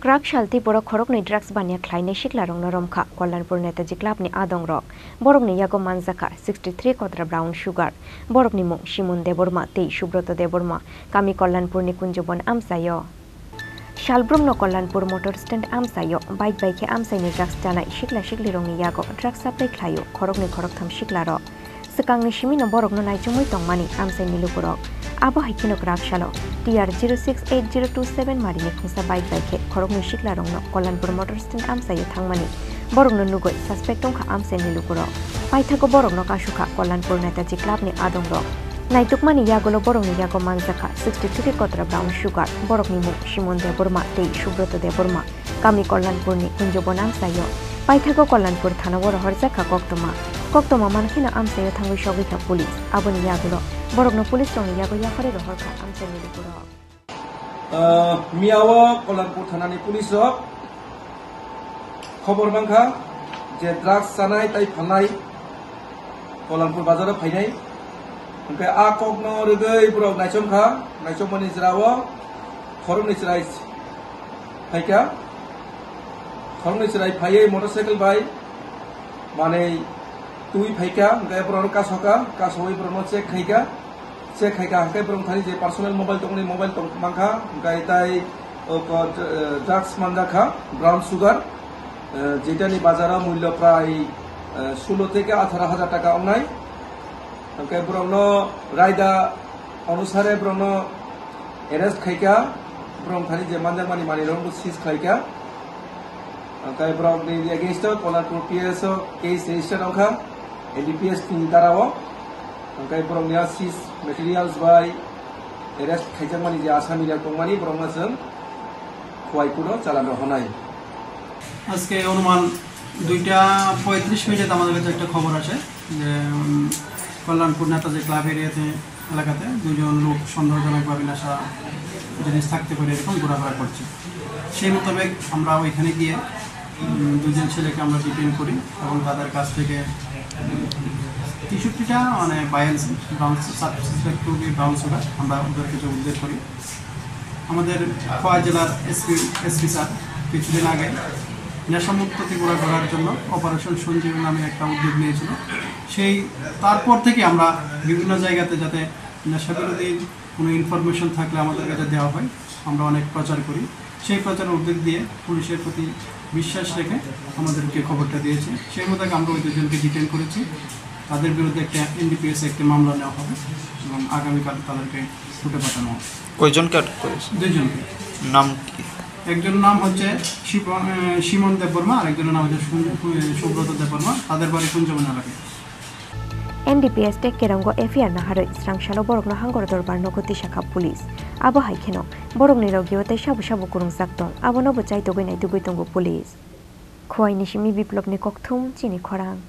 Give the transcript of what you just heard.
Krak shalti borok khorok ni drugs bania khlaine shiklarong noromkha Kollanpur Netaji Club ni adong rok borok ni yago manjaka 63 kodra brown sugar borok ni mung Shimon Deborma tei Subroto Deborma kami Kollanpur ni kunjobon amsayo Shalbrum no Kollanpur motor stand amsayo bike amsai ni drugs janai shikla shiklirong ni yago drugs supply khlayo khorok tham shiklaro sekang ni shimi no borok no naijumoi tongmani amsai ni lukurok abo haikino krak shalo TR 068027 marini khungsa bike khorok ni shiklarong no Kollanpur motor stand amsayo thangmani borok no nugoi suspect tongkha amsai ni lukuro paithago borok no kashuka Kollanpur Netaji Club ni adong rok Naitukmani yagolo borok ni yago manjaka 63 kodra brown sugar borok ni mung Shimon Deborma tei Subroto Deborma kami Kollanpur ni kunjobon amsayo paithago Kollanpur thana boro horjaka koktoma mankhina amsayo thangoi shogika police aboni yagolo borok no police rong yago yafare rohorka amsai ni lukuro miawo Kollanpur thana ni police rok khobor bangkha je drugs sanai tai phanai Kollanpur bazar o phainai ओमफ्राय आ कगनो रगै book नायचमनि जिरावो खरमनि जिराय फायका खरमनि जिराय फायै motorcycle bye माने तुई फायका ओमफ्राय book कासोय book check खायका हाय book थानि जे personal mobile तंनि mobile तंग मांखा ओमफ्राय ताय drugs मानजाखा brown sugar जेटानि बाजाराव मूल्य प्राय 16 থেকে 18,000 টাকা অননাই ओमफ्राय ब्रनो रायदा अनुसारे ब्रनो एरेस्ट खायका ब्रम थानि जे मानजामानि मानि रंग सीज खायका ओमफ्राय ब्रम नि against Kollanpur PS case register अंखा एडीपीएस नि दाराव ओमफ्राय ब्रम निया सीज मटेरियल्स बाय एरेस्ट खायजामानि जे आसामी ला दंमानि ब्रमजों खवाइकुनो चालानो हनाय আজকে অনুমান 2:35 মিনিটে আমাদের কাছে একটা খবর আছে যে Kollanpur Netaji Club এরিয়াতে এলাকাতে দুজন লোক সন্দেহজনকভাবে নেশা জিনিস থাকতে পারে এরকম ঘোরাফেরা করছে সেই মোতাবেক আমরা ওইখানে গিয়ে দুজন ছেলেকে আমরা ডিটেইন করি এবং তাদের কাছ থেকে 63টা মানে বায়ান্স ব্রাউন সাসপেক্ট ব্রাউন সুগার আমরা ওদের কিছু উদ্ধার করি আমাদের খোয়া জেলার এসপি স্যার কিছুদিন আগে নেশামুক্ত ত্রিপুরা করার জন্য অপারেশন সঞ্জীব নামে একটা উদ্যোগ নিয়েছিল সেই তারপর থেকে আমরা বিভিন্ন জায়গাতে যাতে নেশাবিরোধী কোনো ইনফরমেশন থাকলে আমাদের কাছে দেওয়া হয় আমরা অনেক প্রচার করি সেই প্রচারের উদ্যোগ দিয়ে পুলিশের প্রতি বিশ্বাস রেখে আমাদেরকে খবরটা দিয়েছে সেই মোতাবেক আমরা ওই দুজনকে ডিটেইন করেছি তাদের বিরুদ্ধে একটা এনডিপিএস একটা মামলা নেওয়া হবে এবং আগামীকাল তাদেরকে কোর্টে পাঠানো হবে কয়জনকে আটক করেছে দুজনকে নাম কি একজনের নাম হচ্ছে শিমন দেববর্মা আর একজনের নাম হচ্ছে সুব্রত দেববর্মা তাদের বাড়ি কুঞ্জবন এলাকায় NDPS tek kerango FIR na haroi srangshalo borok no hangor dorbar no goti shakha police abo haikeno borok ni rogio te shabu kurung saktong abo no bochai togoi nai tugoi tongo police khoi nishimi biplop ni kokthum chini khorang